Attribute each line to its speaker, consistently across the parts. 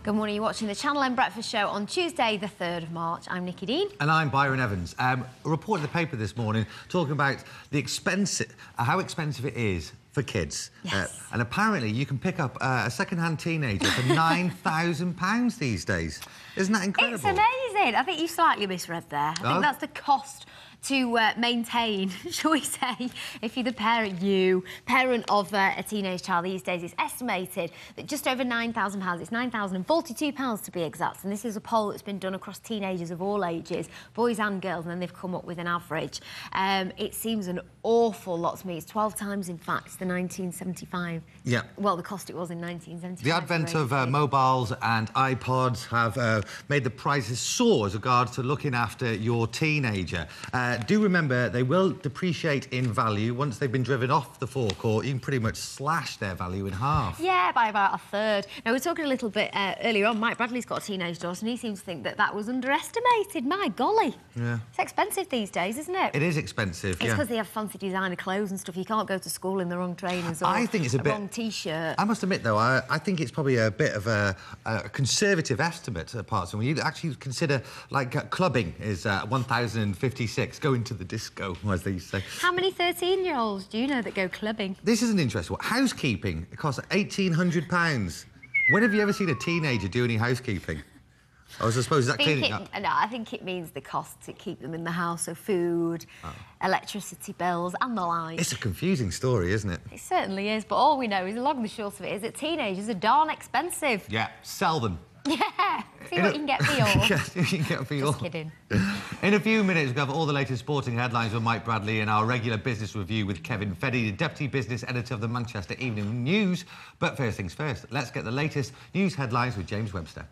Speaker 1: Good morning, you're watching the Channel M Breakfast Show on Tuesday the 3rd of March. I'm Nikki Dean.
Speaker 2: And I'm Byron Evans. A report in the paper this morning talking about the how expensive it is for kids.
Speaker 1: Yes.
Speaker 2: And apparently you can pick up a second-hand teenager for £9,000 these days. Isn't that incredible?
Speaker 1: It's amazing. I think you slightly misread there. I think that's the cost to maintain, shall we say, if you're the parent of a teenage child these days. It's estimated that just over £9,000, it's £9,042 to be exact, and this is a poll that's been done across teenagers of all ages, boys and girls, and then they've come up with an average. It seems an awful lot to me. It's 12 times, in fact, the 1975.
Speaker 2: Yeah.
Speaker 1: Well, the cost it was in 1975.
Speaker 2: The advent of mobiles and iPods have made the prices soar as regards to looking after your teenager. Do remember, they will depreciate in value. Once they've been driven off the forecourt, you can pretty much slash their value in half.
Speaker 1: Yeah, by about a third. Now, we were talking a little bit earlier on. Mike Bradley's got a teenage daughter, and he seems to think that that was underestimated. My golly.
Speaker 2: Yeah.
Speaker 1: It's expensive these days, isn't it?
Speaker 2: It is expensive,
Speaker 1: It's because they have fancy designer clothes and stuff. You can't go to school in the wrong trainers or
Speaker 2: I think it's a bit
Speaker 1: wrong T-shirt.
Speaker 2: I must admit, though, I think it's probably a bit of a conservative estimate at parts. When you actually consider, like, clubbing is 1,056, going to the disco, as they say.
Speaker 1: How many 13-year-olds do you know that go clubbing?
Speaker 2: This is an interesting one. Housekeeping, it costs £1,800. When have you ever seen a teenager do any housekeeping? I suppose, is that cleaning up?
Speaker 1: No, I think it means the cost to keep them in the house, so food, electricity bills and the like.
Speaker 2: It's a confusing story, isn't it?
Speaker 1: It certainly is, but all we know is, the long and the short of it, is that teenagers are darn expensive.
Speaker 2: Yeah, sell them.
Speaker 1: Yeah, see what you can get for yours.
Speaker 2: Yeah, see what you can get for yours.
Speaker 1: Just kidding.
Speaker 2: In a few minutes, we'll have all the latest sporting headlines with Mike Bradley and our regular business review with Kevin Feddy, the Deputy Business Editor of the Manchester Evening News. But first things first, let's get the latest news headlines with James Webster.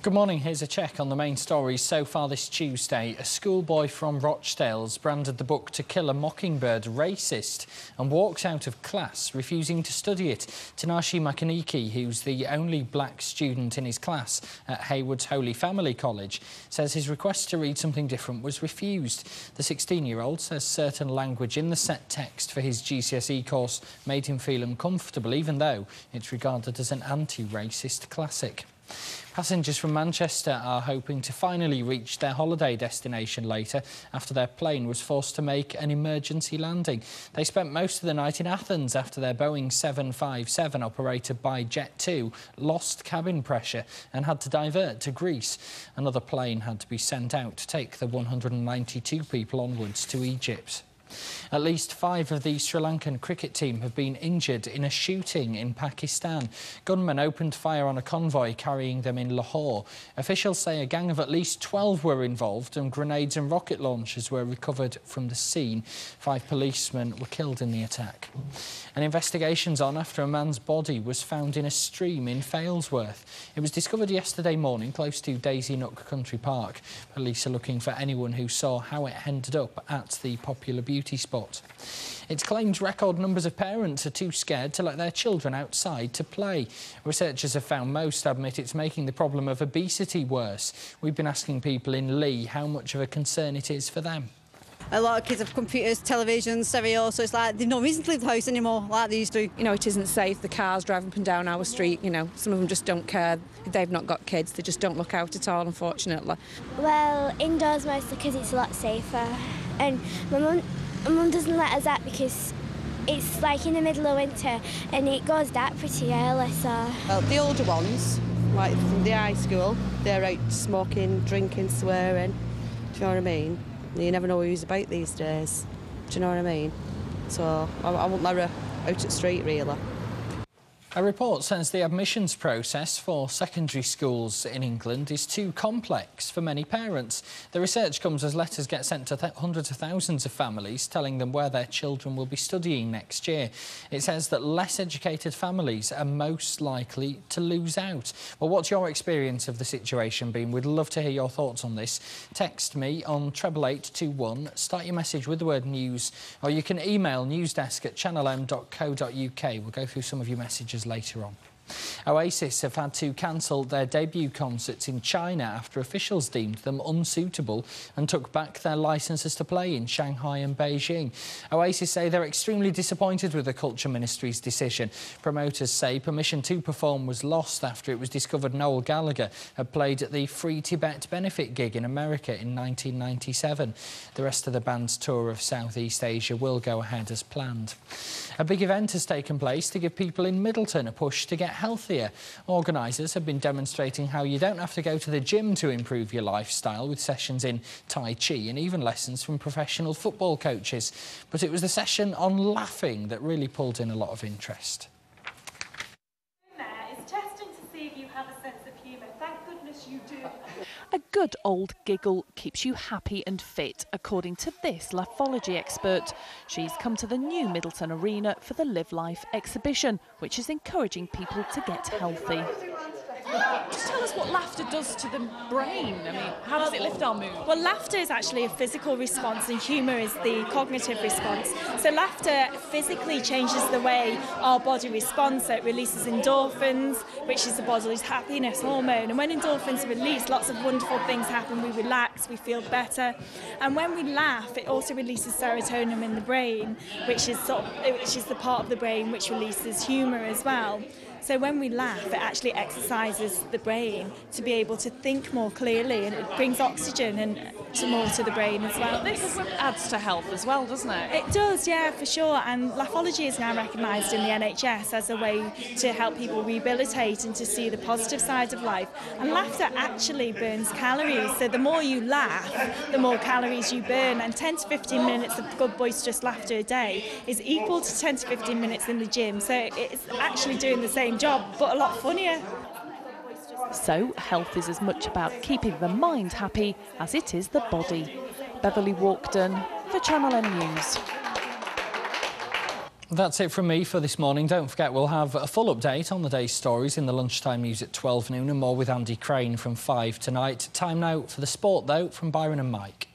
Speaker 3: Good morning, here's a check on the main stories so far this Tuesday. A schoolboy from Rochdale's branded the book To Kill a Mockingbird racist and walked out of class, refusing to study it. Tanashi Makaniki, who's the only black student in his class at Haywood's Holy Family College, says his request to read something different was refused. The 16-year-old says certain language in the set text for his GCSE course made him feel uncomfortable, even though it's regarded as an anti-racist classic. Passengers from Manchester are hoping to finally reach their holiday destination later after their plane was forced to make an emergency landing. They spent most of the night in Athens after their Boeing 757 operated by Jet2 lost cabin pressure and had to divert to Greece. Another plane had to be sent out to take the 192 people onwards to Egypt. At least 5 of the Sri Lankan cricket team have been injured in a shooting in Pakistan. Gunmen opened fire on a convoy carrying them in Lahore. Officials say a gang of at least 12 were involved and grenades and rocket launchers were recovered from the scene. 5 policemen were killed in the attack. An investigation's on after a man's body was found in a stream in Failsworth. It was discovered yesterday morning close to Daisy Nook Country Park. Police are looking for anyone who saw how it ended up at the popular beauty spot. It's claimed record numbers of parents are too scared to let their children outside to play. Researchers have found most admit it's making the problem of obesity worse. We've been asking people in Leigh how much of a concern it is for them.
Speaker 4: A lot of kids have computers, televisions, stereo, so it's like they've no reason to leave the house anymore like they used to. You know, it isn't safe. The cars driving up and down our street, you know, some of them just don't care. They've not got kids, they just don't look out at all, unfortunately.
Speaker 5: Well, indoors mostly because it's a lot safer. And my mum doesn't let us out because it's like in the middle of winter and it goes dark pretty early, so...
Speaker 4: Well, the older ones, like from the high school, they're out smoking, drinking, swearing. Do you know what I mean? You never know who's about these days. Do you know what I mean? So I won't let her out at the street, really.
Speaker 3: A report says the admissions process for secondary schools in England is too complex for many parents. The research comes as letters get sent to hundreds of thousands of families telling them where their children will be studying next year. It says that less educated families are most likely to lose out. Well, what's your experience of the situation been? We'd love to hear your thoughts on this. Text me on 88821, start your message with the word news, or you can email newsdesk@channelm.co.uk. We'll go through some of your messages later on. Oasis have had to cancel their debut concerts in China after officials deemed them unsuitable and took back their licences to play in Shanghai and Beijing. Oasis say they're extremely disappointed with the Culture Ministry's decision. Promoters say permission to perform was lost after it was discovered Noel Gallagher had played at the Free Tibet benefit gig in America in 1997. The rest of the band's tour of Southeast Asia will go ahead as planned. A big event has taken place to give people in Middleton a push to get healthier. Organisers have been demonstrating how you don't have to go to the gym to improve your lifestyle, with sessions in Tai Chi and even lessons from professional football coaches. But it was the session on laughing that really pulled in a lot of interest.
Speaker 6: Testing to see if you have a sense of humour. Thank goodness you do.
Speaker 7: A good old giggle keeps you happy and fit, according to this laughology expert. She's come to the new Middleton Arena for the Live Life exhibition, which is encouraging people to get healthy.
Speaker 8: Just tell us what laughter does to the brain. I mean, how does it lift our mood?
Speaker 6: Well, laughter is actually a physical response and humour is the cognitive response. So laughter physically changes the way our body responds. So it releases endorphins, which is the body's happiness hormone. And when endorphins are released, lots of wonderful things happen. We relax, we feel better. And when we laugh, it also releases serotonin in the brain, which is the part of the brain which releases humour as well. So when we laugh, it actually exercises the brain to be able to think more clearly, and it brings oxygen and more to the brain as well.
Speaker 8: This adds to health as well, doesn't it?
Speaker 6: It does, yeah, for sure. And laughology is now recognised in the NHS as a way to help people rehabilitate and to see the positive side of life. And laughter actually burns calories. So the more you laugh, the more calories you burn. And 10 to 15 minutes of good boisterous laughter a day is equal to 10 to 15 minutes in the gym. So it's actually doing the same job, but a lot funnier.
Speaker 7: So, health is as much about keeping the mind happy as it is the body. Beverly Walkden for Channel N News.
Speaker 3: That's it from me for this morning. Don't forget, we'll have a full update on the day's stories in the lunchtime news at 12 noon and more with Andy Crane from 5 tonight. Time now for the sport, though, from Byron and Mike.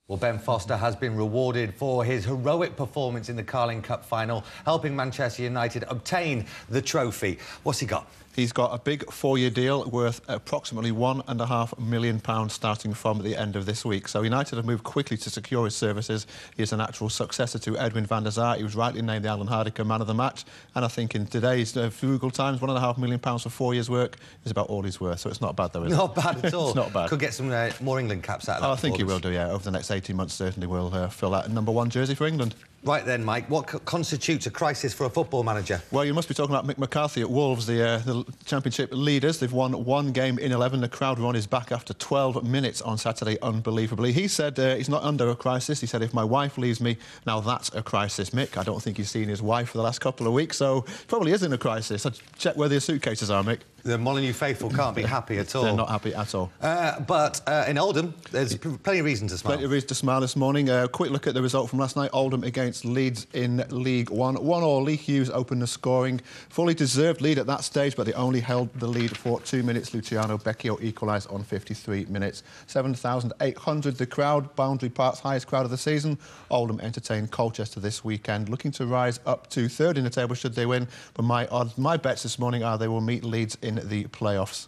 Speaker 2: Well, Ben Foster has been rewarded for his heroic performance in the Carling Cup final, helping Manchester United obtain the trophy. What's he got?
Speaker 9: He's got a big 4-year deal worth approximately £1.5 million starting from the end of this week. So United have moved quickly to secure his services. He is a natural successor to Edwin van der Sar. He was rightly named the Alan Hardiker Man of the Match. And I think in today's frugal times, £1.5 million for 4 years' work is about all he's worth. So it's not bad, though, is it?
Speaker 2: Not bad at all.
Speaker 9: It's not bad.
Speaker 2: Could get some more England caps out of that.
Speaker 9: I think he will do, yeah. Over the next 18 months, certainly will fill that #1 jersey for England.
Speaker 2: Right then, Mike, what constitutes a crisis for a football manager?
Speaker 9: Well, you must be talking about Mick McCarthy at Wolves, the Championship leaders. They've won 1 game in 11. The crowd were on his back after 12 minutes on Saturday, unbelievably. He said he's not under a crisis. He said, if my wife leaves me, now that's a crisis. Mick, I don't think he's seen his wife for the last couple of weeks, so probably is in a crisis. I'd check where their suitcases are, Mick.
Speaker 2: The Molyneux faithful can't be happy at all.
Speaker 9: They're not happy at all.
Speaker 2: But in Oldham, there's plenty of reason to smile.
Speaker 9: Plenty of reason to smile this morning. Quick look at the result from last night. Oldham against Leeds in League One. 1-1. Lee Hughes opened the scoring. Fully deserved lead at that stage, but they only held the lead for 2 minutes. Luciano Becchio equalised on 53 minutes. 7,800 the crowd. Boundary Park's highest crowd of the season. Oldham entertained Colchester this weekend, looking to rise up to third in the table should they win. But my bets this morning are they will meet Leeds in the playoffs.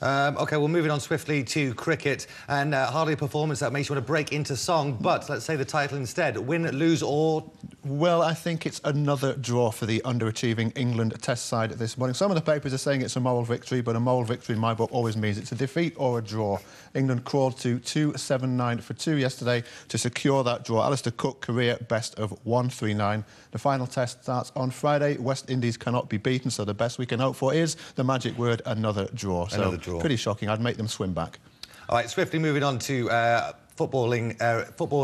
Speaker 2: OK, well, moving on swiftly to cricket, and hardly a performance that makes you want to break into song, but let's say the title instead. Win, lose or...
Speaker 9: Well, I think it's another draw for the underachieving England Test side this morning. Some of the papers are saying it's a moral victory, but a moral victory in my book always means it's a defeat or a draw. England crawled to 279 for 2 yesterday to secure that draw. Alistair Cook, career best of 139. The final test starts on Friday. West Indies cannot be beaten, so the best we can hope for is the magic word, another draw.
Speaker 2: Another draw.
Speaker 9: Pretty shocking. I'd make them swim back.
Speaker 2: All right, swiftly moving on to football in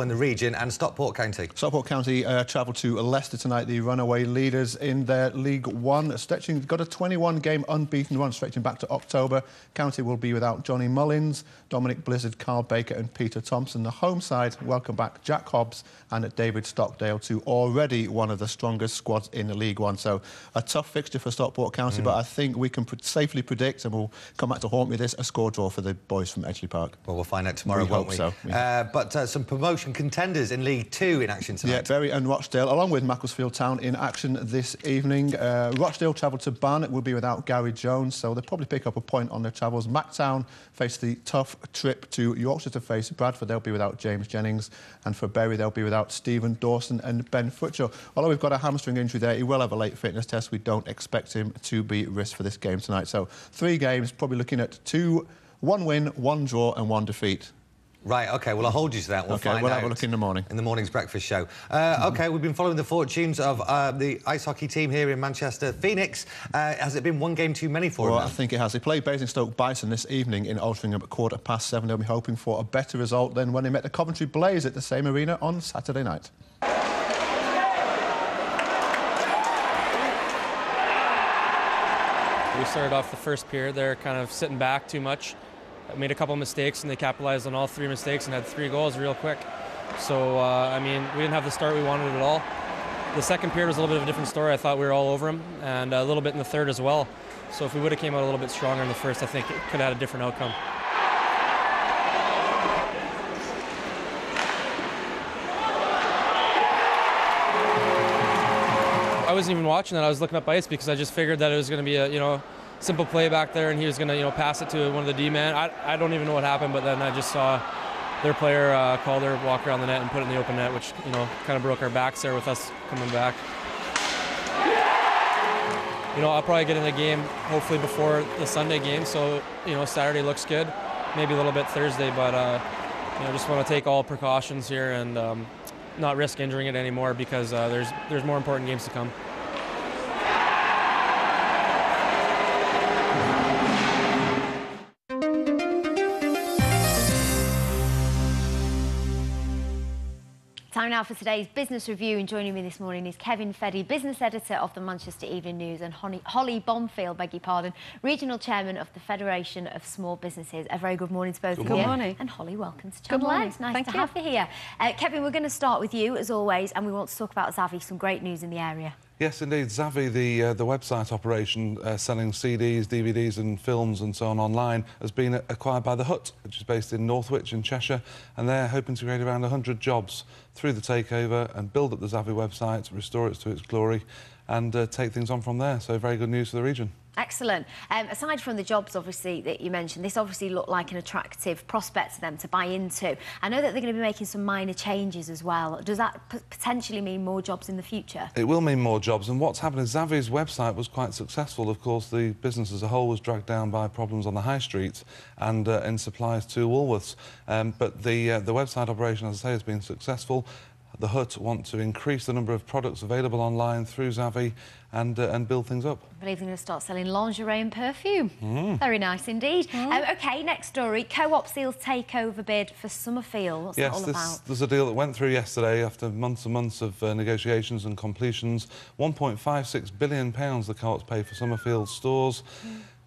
Speaker 2: the region, and Stockport County.
Speaker 9: Stockport County travel to Leicester tonight, the runaway leaders in their League One. Got a 21-game unbeaten run stretching back to October. County will be without Johnny Mullins, Dominic Blizzard, Carl Baker and Peter Thompson. The home side welcome back Jack Hobbs and David Stockdale, to already one of the strongest squads in the League One. So a tough fixture for Stockport County, but I think we can safely predict, and we'll come back to haunt me this, a score draw for the boys from Edgeley Park.
Speaker 2: Well, we'll find out tomorrow, won't we?
Speaker 9: So,
Speaker 2: but some promotion contenders in League Two in action tonight.
Speaker 9: Yeah, Bury and Rochdale, along with Macclesfield Town, in action this evening. Rochdale travel to Barnet, will be without Gary Jones, so they'll probably pick up a point on their travels. Macktown face the tough trip to Yorkshire to face Bradford. They'll be without James Jennings, and for Bury they'll be without Stephen Dawson and Ben Futcher. Although we've got a hamstring injury there, he will have a late fitness test. We don't expect him to be risked for this game tonight. So 3 games, probably looking at 1 win, 1 draw and 1 defeat.
Speaker 2: Right, OK, well, I'll hold you to that. We'll
Speaker 9: have a look in the morning.
Speaker 2: In the morning's breakfast show. OK, we've been following the fortunes of the ice hockey team here in Manchester. Phoenix, has it been 1 game too many for them?
Speaker 9: Well, I think it has. They play Basingstoke Bison this evening in Altrincham at 7:15. They'll be hoping for a better result than when they met the Coventry Blaze at the same arena on Saturday night.
Speaker 10: We started off the first period, they're kind of sitting back too much. Made a couple of mistakes, and they capitalized on all 3 mistakes and had 3 goals real quick. So, I mean, we didn't have the start we wanted at all. The second period was a little bit of a different story. I thought we were all over them, and a little bit in the third as well. So if we would have came out a little bit stronger in the first, I think it could have had a different outcome. I wasn't even watching that. I was looking up ice because I just figured that it was going to be a, simple play back there, and he was going to, pass it to one of the D-men. I don't even know what happened, but then I just saw their player call their walk around the net and put it in the open net, which, kind of broke our backs there with us coming back. I'll probably get in the game hopefully before the Sunday game, so, Saturday looks good. Maybe a little bit Thursday, but, just want to take all precautions here and not risk injuring it anymore because there's more important games to come.
Speaker 1: Time now for today's business review, and joining me this morning is Kevin Feddy, business editor of the Manchester Evening News, and Holly Bomfield, regional chairman of the Federation of Small Businesses. A very good morning to both of you.
Speaker 11: Good morning.
Speaker 1: And Holly, welcome to Channel
Speaker 11: Good morning.
Speaker 1: Live. Nice
Speaker 11: Thank
Speaker 1: to
Speaker 11: you.
Speaker 1: have you here. Kevin, we're going to start with you as always, and we want to talk about Zavvi, some great news in the area.
Speaker 12: Yes, indeed. Zavvi, the website operation selling CDs, DVDs and films and so on online, has been acquired by The Hut, which is based in Northwich in Cheshire, and they're hoping to create around 100 jobs through the takeover and build up the Zavvi website, restore it to its glory and take things on from there. So very good news for the region.
Speaker 1: Excellent. Aside from the jobs, obviously, that you mentioned, this obviously looked like an attractive prospect to them to buy into. I know that they're going to be making some minor changes as well. Does that potentially mean more jobs in the future?
Speaker 12: It will mean more jobs, and what's happened is Zavvi's website was quite successful. Of course, the business as a whole was dragged down by problems on the high street and in supplies to Woolworths. But the website operation, as I say, has been successful. The Hut want to increase the number of products available online through Zavvi and build things up.
Speaker 1: I believe they're going to start selling lingerie and perfume. Very nice indeed. OK, next story. Co-op seals takeover bid for Summerfield. What's that all about?
Speaker 12: There's a deal that went through yesterday after months and months of negotiations and completions. £1.56 billion the co-op's paid for Summerfield stores.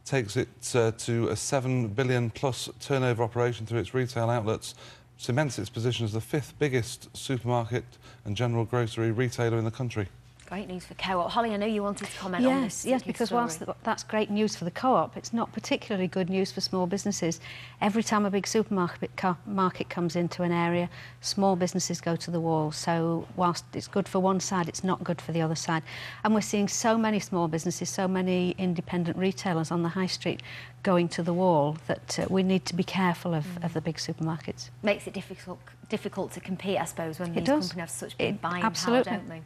Speaker 12: Takes it to a £7 billion plus turnover operation through its retail outlets. Cements its position as the 5th biggest supermarket and general grocery retailer in the country.
Speaker 1: Great news for Co-op. Holly, I know you wanted to comment on this.
Speaker 11: Yes, because whilst that's great news for the Co-op, it's not particularly good news for small businesses. Every time a big supermarket market comes into an area, small businesses go to the wall. So whilst it's good for one side, it's not good for the other side. And we're seeing so many small businesses, so many independent retailers on the high street going to the wall that we need to be careful of the big supermarkets.
Speaker 1: Makes it difficult to compete, I suppose, when these companies have such big buying power, don't they?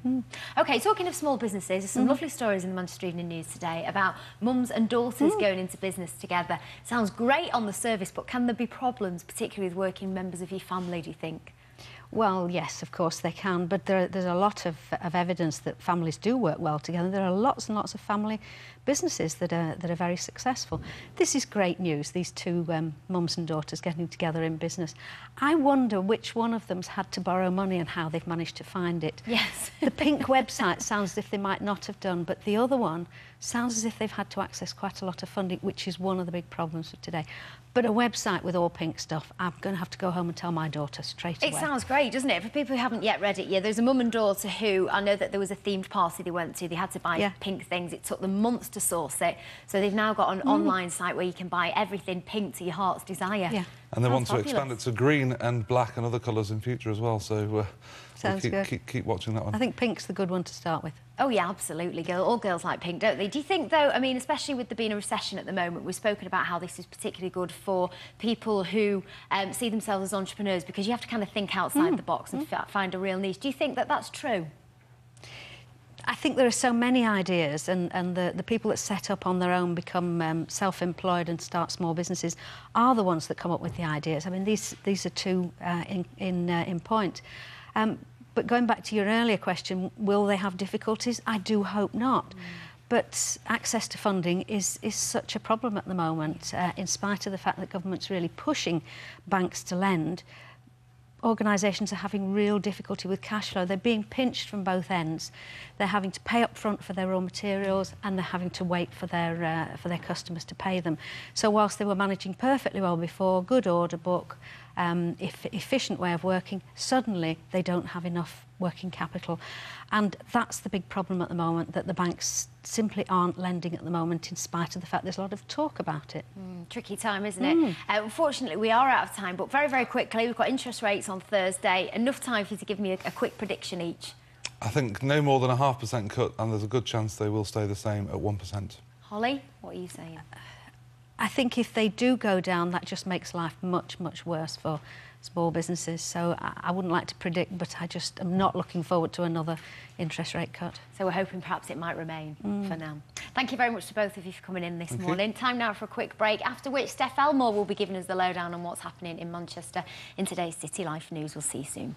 Speaker 1: OK, talking of small businesses, there's some lovely stories in the Manchester Evening News today about mums and daughters going into business together. Sounds great on the surface, but can there be problems, particularly with working members of your family, do you think?
Speaker 11: Well, yes, of course they can, but there's a lot of evidence that families do work well together. There are lots and lots of family businesses that are very successful. This is great news, these two mums and daughters getting together in business. I wonder which one of them's had to borrow money and how they've managed to find it.
Speaker 1: Yes.
Speaker 11: The Pink website sounds as if they might not have done, but the other one sounds as if they've had to access quite a lot of funding, which is one of the big problems of today. But a website with all pink stuff, I'm going to have to go home and tell my daughter straight away.
Speaker 1: It sounds great, doesn't it? For people who haven't yet read it yet, there's a mum and daughter who, I know that there was a themed party they went to, they had to buy pink things, it took them months to source it, so they've now got an online site where you can buy everything pink to your heart's desire.
Speaker 11: Yeah.
Speaker 12: And they want to expand it to green and black and other colours in future as well, so
Speaker 11: Sounds good.
Speaker 12: Keep watching that one.
Speaker 11: I think pink's the good one to start with.
Speaker 1: Oh, yeah, absolutely. All girls like pink, don't they? Do you think, though, I mean, especially with there being a recession at the moment, we've spoken about how this is particularly good for people who see themselves as entrepreneurs, because you have to kind of think outside the box and find a real niche. Do you think that that's true?
Speaker 11: I think there are so many ideas, and the people that set up on their own, become self-employed and start small businesses, are the ones that come up with the ideas. I mean, these are two in point. But going back to your earlier question, will they have difficulties? I do hope not. But access to funding is such a problem at the moment, in spite of the fact that government's really pushing banks to lend. Organisations are having real difficulty with cash flow. They're being pinched from both ends. They're having to pay up front for their raw materials, and they're having to wait for their customers to pay them. So whilst they were managing perfectly well before, good order book, efficient way of working, suddenly they don't have enough working capital. And that's the big problem at the moment, that the banks simply aren't lending at the moment, in spite of the fact there's a lot of talk about it.
Speaker 1: Tricky time, isn't it? Unfortunately, we are out of time, but very, very quickly, we've got interest rates on Thursday. Enough time for you to give me a quick prediction each.
Speaker 12: I think no more than a 0.5% cut, and there's a good chance they will stay the same at 1%.
Speaker 1: Holly, what are you saying?
Speaker 11: I think if they do go down, that just makes life much, much worse for small businesses. So I wouldn't like to predict, but I just am not looking forward to another interest rate cut.
Speaker 1: So we're hoping perhaps it might remain for now. Thank you very much to both of you for coming in this morning. Time now for a quick break, after which Steph Elmore will be giving us the lowdown on what's happening in Manchester in today's City Life News. We'll see you soon.